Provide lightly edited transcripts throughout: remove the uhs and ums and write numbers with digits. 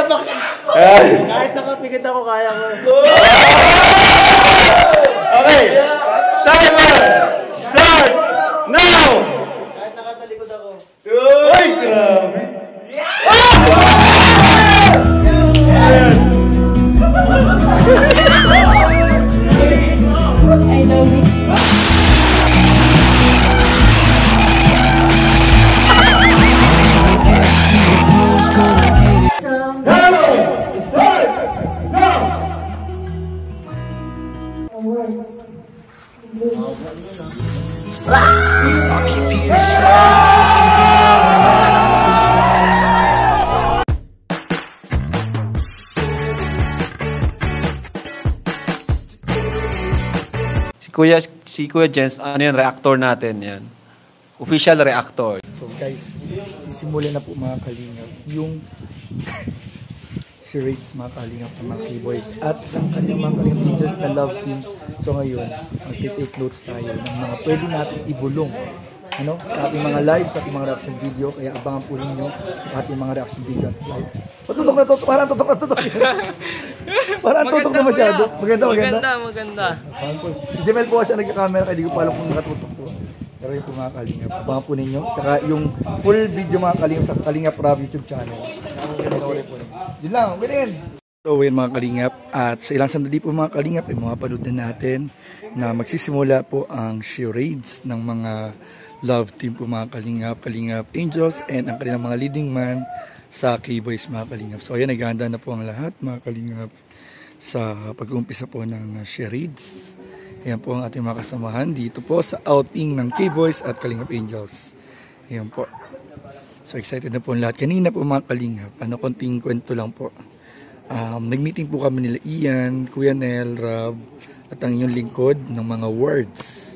Kahit nakapikit ako, kaya ko. Okay. Timer starts now. Kahit nakatalikod ako. Uy, grabe. I love it. Si Kuya Jens, ano yan, reactor natin yan. Official reactor. So guys, sisimulan na po mga kalingap yung charades mga kalingap ng mga K-boys at ang kanilang mga kalingap teachers na love team. So ngayon, mag-take notes tayo ng mga pwede natin ibulong sa ating mga live, sa ating mga reaction video. Kaya abangan po ninyo ang ating mga reaction video at live. Tutok na tutok, parang tutok na tutok. Parang tutok na masyado. Maganda. Si Jemel po siya nagka-camera, kaya di ko pa alam kung nakatutok po. Pero yun po mga kalingap, abangan po ninyo. Tsaka yung full video mga kalingap sa Kalingap Rob YouTube channel. Yun lang, win. So yun mga kalingap, at sa ilang sandali po mga kalingap ay mga panood na natin na magsisimula po ang charades ng mga love team po mga kalingap, Kalingap Angels and ang kanilang mga leading man sa K-Boys mga kalingap. So ayan, naghahanda na po ang lahat mga kalingap sa pag-uumpisa po ng charades. Ayan po ang ating mga kasamahan dito po sa outing ng K-Boys at Kalingap Angels. Ayan po. So excited na po ang lahat. Kanina po mga kalingap, konting kwento lang po. Nag-meeting po kami nila Ian, Kuya Nel, Rob, at ang inyong lingkod ng mga words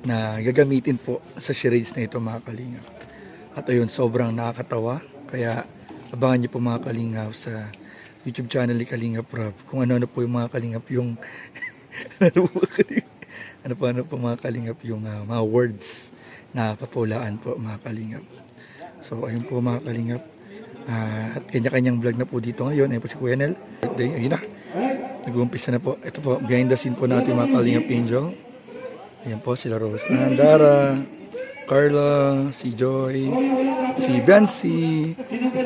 na gagamitin po sa charades na ito mga kalingap. At ayun, sobrang nakakatawa. Kaya abangan nyo po mga kalingap sa YouTube channel ni Kalingap Rob kung ano-ano po yung mga kalingap yung ano po mga kalingap yung mga words na papulaan po mga kalingap. So ayun po mga kalingap, at kanya-kanyang vlog na po dito ngayon. Ayun po si Kuya Nel, ayun na, nag-uumpisa na po. Ito po, behind the scene po natin mga Kalingap Angel. Ayan po sila Rose, Dara, Carla, si Joy, si Bensi,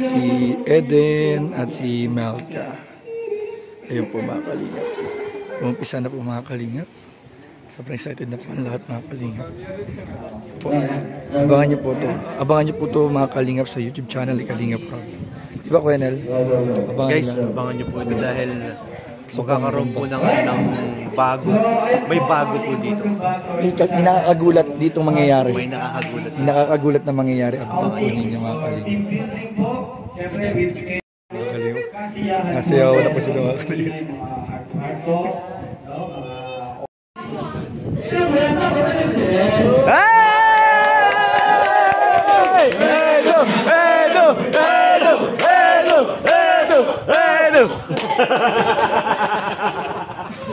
si Eden, at si Malka. Ayun po mga kalingap. Umpisa na po mga kalingap. Sobrang excited na po ang lahat mga kalingap. Abangan niyo po to. Abangan niyo po to mga kalingap sa YouTube channel ni Kalingap Rob. Diba Kuya Nel? Guys, abangan niyo po ito dahil magkakaroon po ng bago. May bago po dito. May nakakagulat dito mangyayari. May nakakagulat. May nakakagulat na mangyayari. Abangan po ninyo mga kalingap. Nasiyaw na po sila mga kalingap.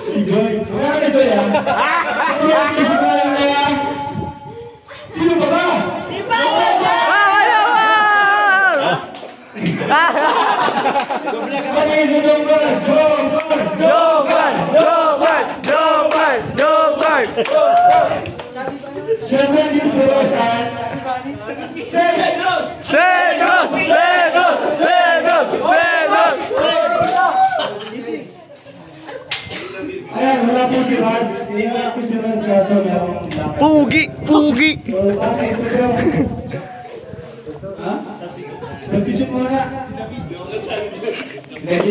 Si Joy. Wala ka Joy ah? Iyak si Joy ang naya. Sino ba ba? Iba! Siyempre dito si Rosan. Segos! Ayan, wala po si Raz. Wala po si Raz kaso meron lang. Pugi! Ha? Substitute muna.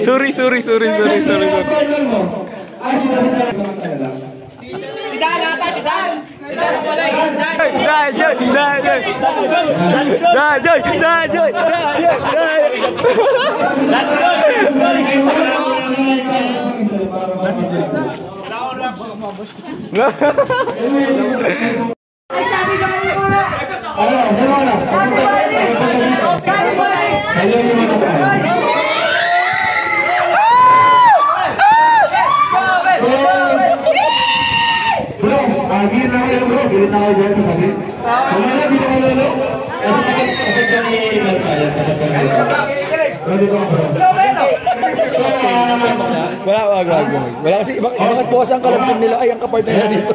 Sorry. Si Dan ata, si Dan! Si Dan ang walay! Gilid na kayo bro, gilid na kayo dyan sa paglit. Wala na, dito ka lolo. Kasi kapag ka ni Malkaya, kapag ka ni Malkaya. Pwede ko bro. Wag. Wala kasi ibang boss ang kalabing nila ay ang kapartner nila dito.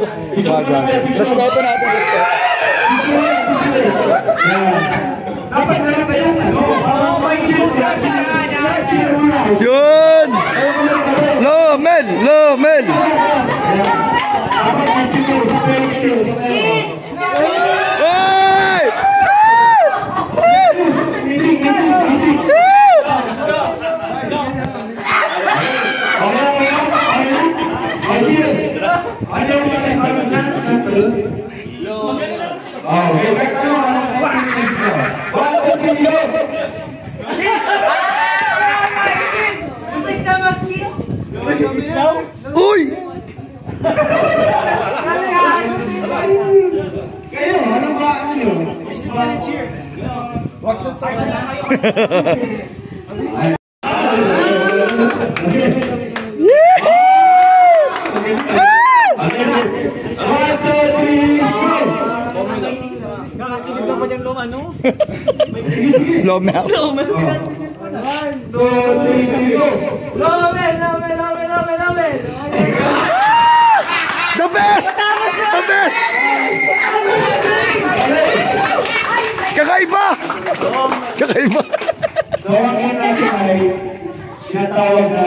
Wag. Respeto natin. Dapat na ba yan? Yun! Lomel! Hey! Uy! Kayo, ano ba ano yun? Wag sa Lomel. The best! Kakaiba! So, ang una natin ay sinatawag na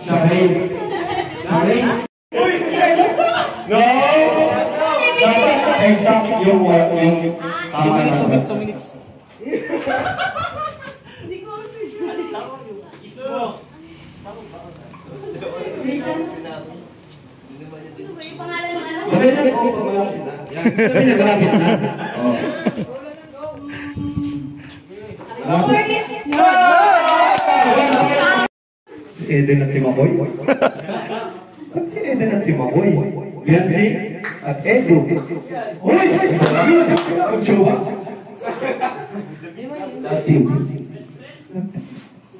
Shahid. No! Dapat exact yung tama na. 2 minutes. Si Eden at si Makoy. Si Eden at si Makoy. Biansi at Edu. Uy! Ang jowa.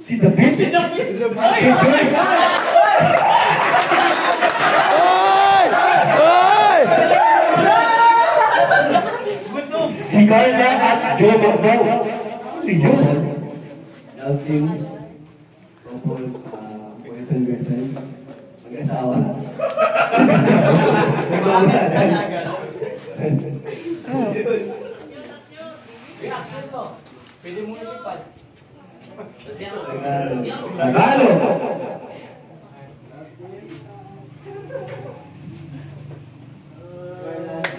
Si David. Si Carla at Joe Macbao. Yun. Helping couples, boyfriend, girlfriend, mag-asawa. Pwede mo ilipad. Sagalo.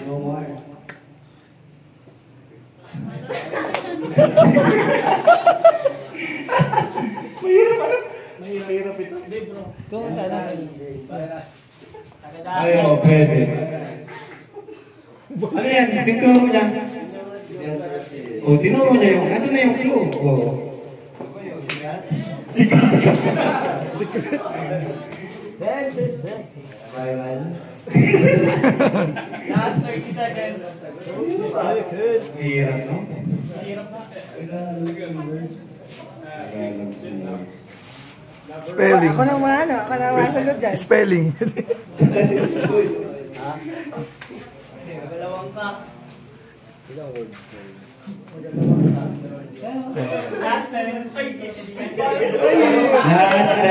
No more. Mahirap ito. Hindi bro. Kung sana. Ayaw, pwede. Ano yan? Tinuro niya. O, tinuro niya yung, ano na yung clue? O. Secret. Last 30 seconds. Hirap, no? Hirap na. Spelling. Ako naman sagot dyan. Spelling. Dalawang ka. Last 10. Last 10.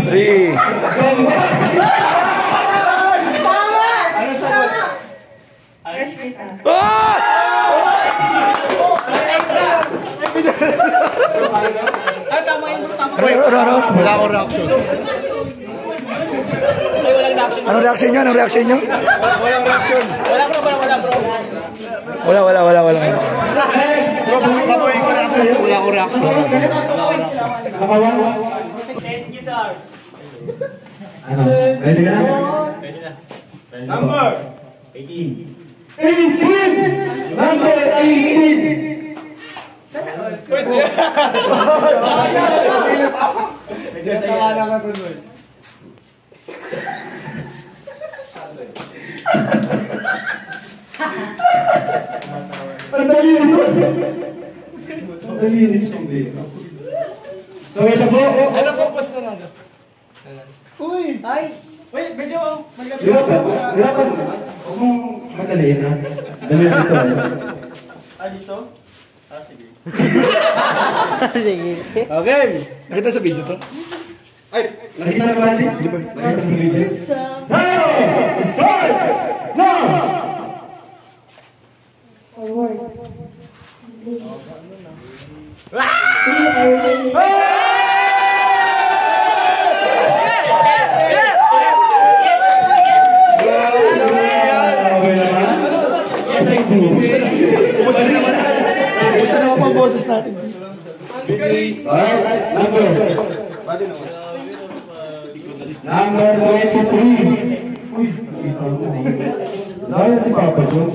3. Wala akong reaction. Ay, walang reaction. Anong reaction nyo? Walang reaction. Wala bro. Wala. Babayin ko reaction. Wala akong reaction. Nakawa? 10 guitars. Ano? Ready ka na? Number 18! Number 18! So, ito po. Ano po post na lang? Wait, medyo Hirapan. Huwag mong madaliin, ha? Dali dito. dito? Sige. Sige. Okay. Nakita sa video to? Ay, nakita na ba? Hindi pa. Kumusta naman pang boses natin? Number 23. Dahil si Papa Jones.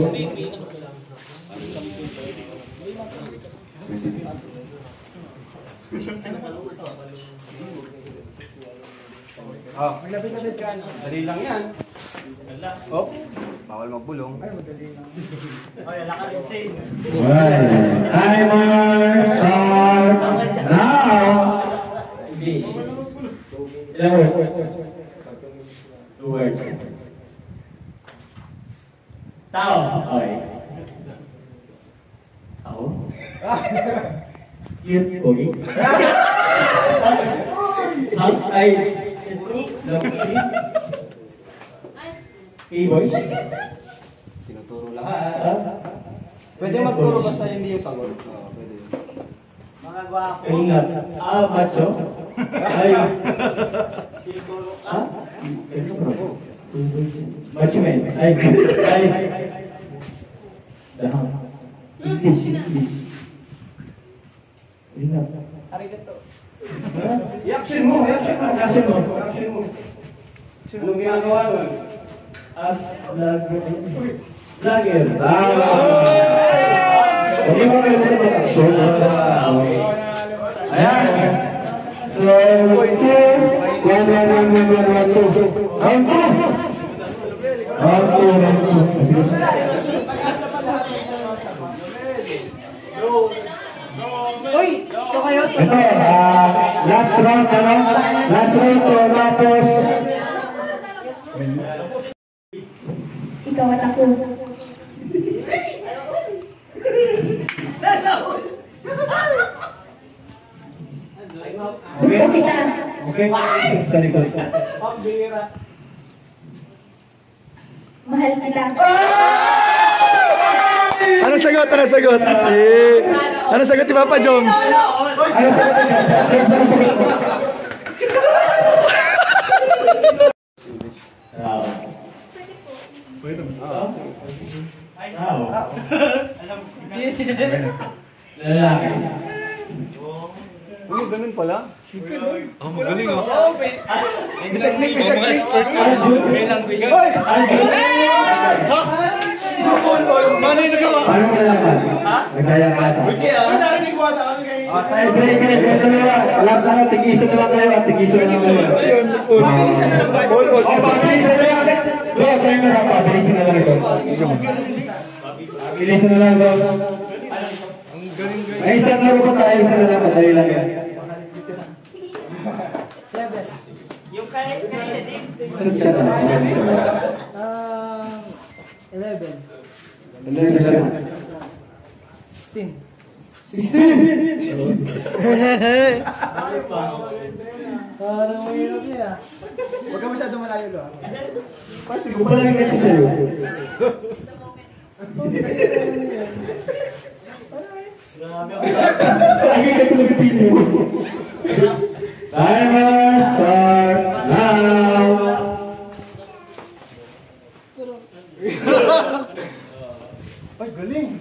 Dali lang yan. Oh, bawal magbulong. Timer starts now. Ilang words? 2 words. Tao. Okay. Tao? Cute, pogi. Ay, lovely. K-boys. Tinuturo lahat. Pwede magturo basta hindi yung sagot. Oo, pwede yun. Ingat. Macho. Ay. Macho man. Ay. Dahang. English. Ingat. I-action mo. Anong ginagawa nun? Vlogger. Hindi mo kayo mag-action. Ayan. So, ito, last round, last round to tapos. Ikaw at ako. Gusto kita. Okay, sa likod. Mahal kita. Anong sagot? Anong sagot ni Papa Jones? Ano sa likod? Lalaki. Uy, ganun pala. Oh, magaling oh. Mga expert ka. May language. Paano yung nagawa? Paano mo nalaman? Nagkaya ka ata. Ay, break. Last na, tigisan na lang kayo. Tigisan na lang kayo. Pabilisan na lang. Pabilisan na lang. Bro, sa'yo na lang. Pabilisan na lang ito. Pabilisan na lang ito. Ay, isang laro pa tayo. Isa na lang. Madali lang yan. Yung kaya Sunod siya na. 11. 11 siya na. 16. 16! Parang mahirap niya. Huwag ka masyado malayo lo. Kasi kumalang ito sa'yo. Lagi ka tulipin mo. Timer starts now. Ay, galing.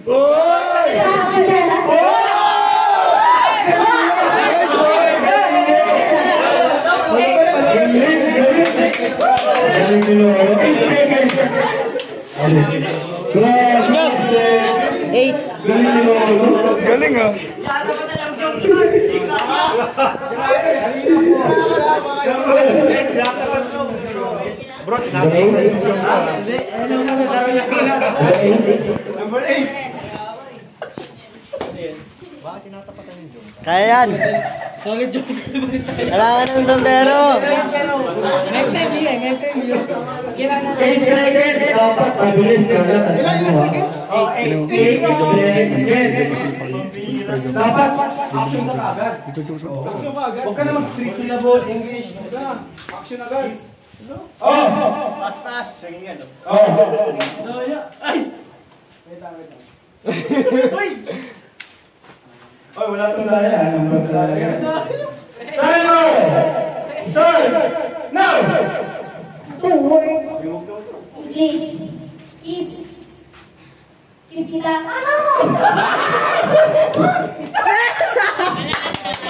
Galing ah. Bro, nakakita yung jump ka. Number 8. Kaya yan. Solid joke. Kailangan ng sombrero. Ngayon preview. 8 seconds. Dapat mabilis ka na. 8 seconds. Dapat action na agad. Huwag ka na mag-3 syllable English. Huwag ka. Action agad. Oh! Pas. Sige nga. Oh! Ay! Uy! Oy, wala itong daya. Timer! Starts! Now! 2 words. English. Kiss. Kiss kita. Ano?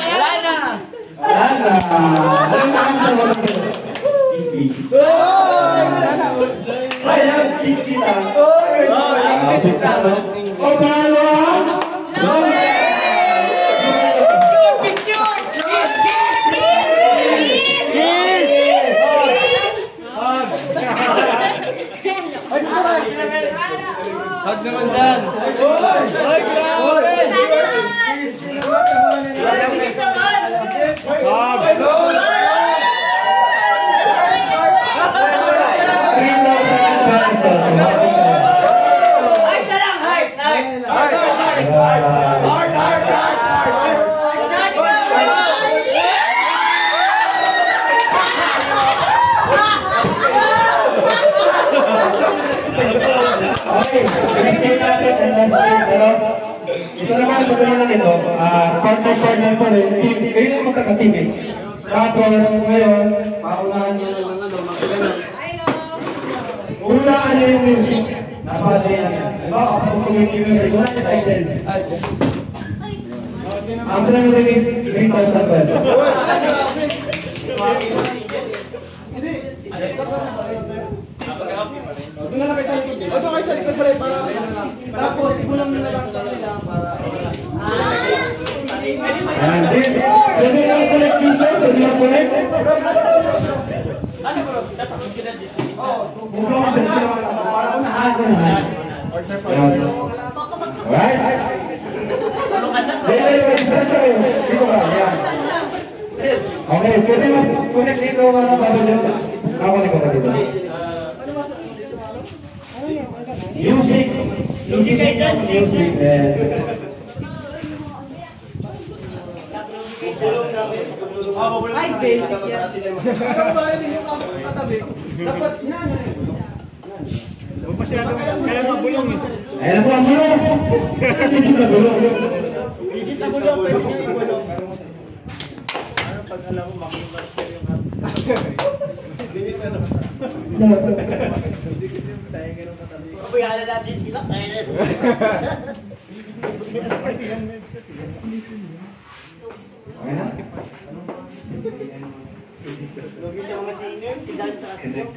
Wala na! Wala na! Alam na kami sa mga kiss me. Sayang, kiss kita. O, pangalawa? Hug naman dyan. Ay, grabe! Ito naman, magaling lang ito. Partner po rin. Kayo na magkakateam eh. Tapos, ngayon, Paunahan nyo na lang ano, magkaganon. ulaan nyo yung music. Napalay lang yan. Diba, kapag kumit yung music, wala yung title. Ang pinag is 3,000 pesos. Doon na lang kayo sa likod. Doon kayo sa likod pala para... Tapos, ibulang nyo na lang sa kanila para... And then, pwede lang connect yun doon? Pwede lang connect? Ano bro? Dapat sila dito. Mukhang sa sila. Para unahan ko naman. Alright? Dahil mag-start siya kayo. Dito ka. Ayan. Okay, pwede mag-connect dito. Ano ba dito? Nakakunik ko ka dito. Music. Music. Music. Ay, basic yan. Ano ba rin yung katabi? Dapat, yan. Kaya mabulong eh. Ayan po ang bulong. Digit na bulong. Digit na bulong. Pwede nyo ibulong. Ano pag alam mo, makimarker yung at. Digit na naman. Tayo ganun katabi. Pabayala natin sila. Tayo na. Okay na? Lugi sa mga singer, si Dan sa atin.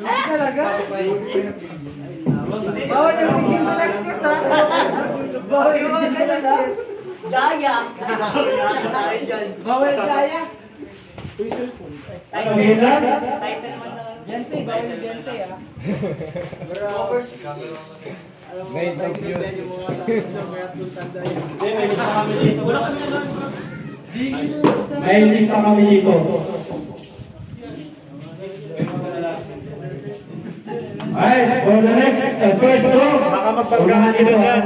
Talaga? Bawal yung hindi malaskas ha? Bawal yung hindi malaskas. Daya! Tayo dyan. Bawal kaya. Okay na? Beyonce, bawal yung Beyonce ha? Covers. Made of views. Hindi, may lista kami dito. Wala kami na lang. May lista kami dito. Alright, for the next first song, Baka magpagkahan sila dyan.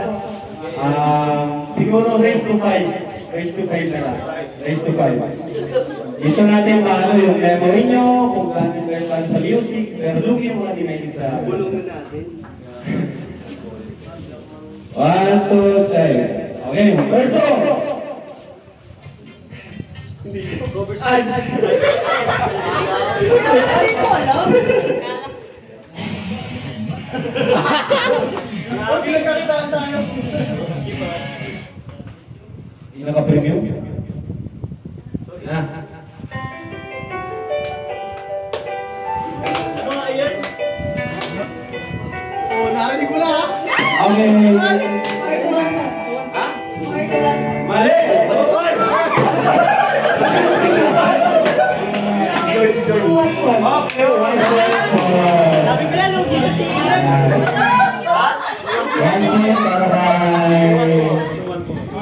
Siguro raise to 5. Raise to 5 na lang. Raise to 5. Dito natin paano yung memory nyo, kung gaano kayo paano sa music, pero lugi yung mga dimayin sa Bulungan natin. 1, 2, 3. Okay, first song. Pinagkakitaan tayo. Hindi naka-preview? Na. Ano nga yan? Oh, narinig mo na ha? Okay. Mali! Okay, Sabi ko lang, nung gila siya.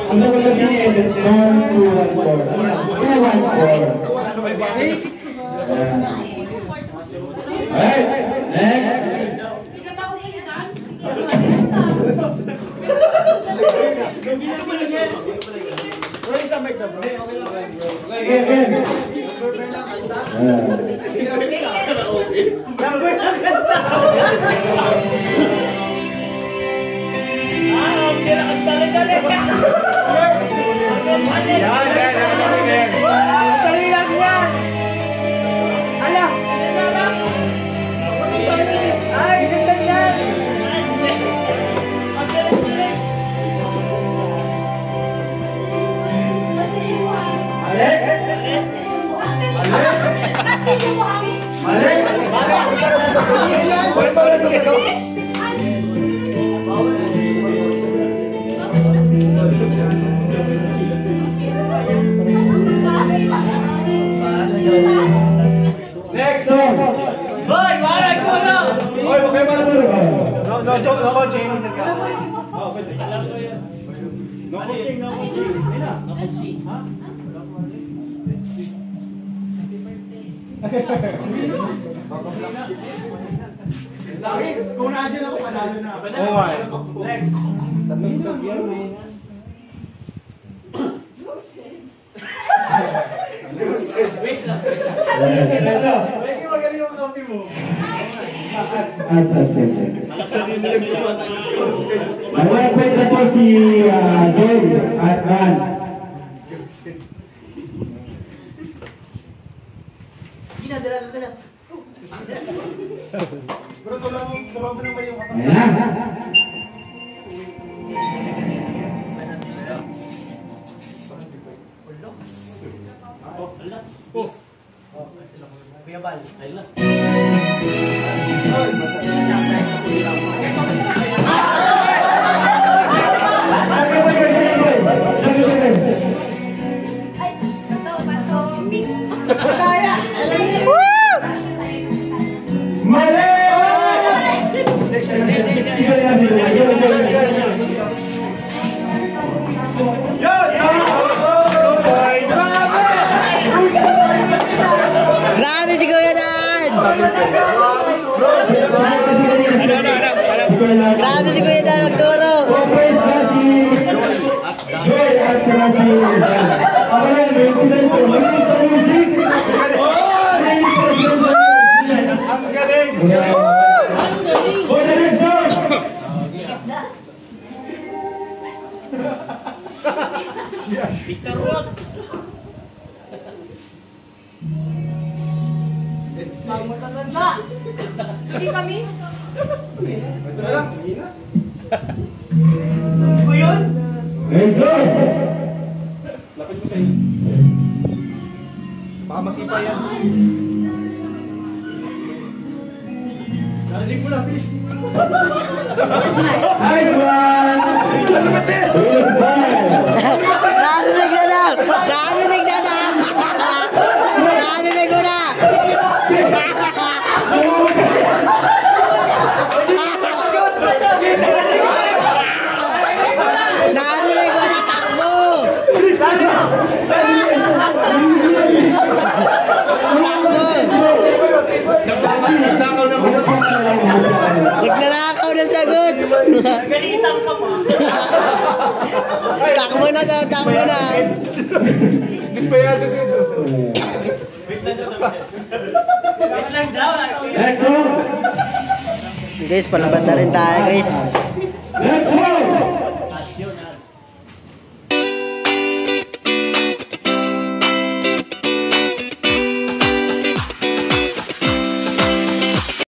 Ang sabi kasi ni Edit, 1, 2, Bro, isang mic na bro. Next song. Boy, marag ko na! Oy, okay ba naman? No joke, no coaching. No coaching, no coaching. Kung nandiyan ako, panalo na. Next. Wait lang. Magaling yung copy mo. Ang kwenta po si Joy at Ran. Bro, tulong mo naman yung kapatid. Ayan na. Kuya Bal, ay lang. Ay, ito, bato, pink. Mali! Grabe si Kuya Dan! Grabe si Kuya Dan magturo! Pwes na si Joy at saka si ako lang, may incident ko. May sa music. Ang galing! For the next song. Hindi kami. Ito na lang. Next song. Lapit mo sa inyo. Baka masipa yan. Narinig mo lang, please. Nice one. Yes, bye. Narinig na lang! Narinig na lang! Narinig mo na! Narinig mo na, takbo! Nagnanakaw ng sagot! Galitan ka pa. Takbo na sa takbo na! Dispayado sa ito. Wait lang daw. Next song. Guys, palaban na rin tayo guys. Next song.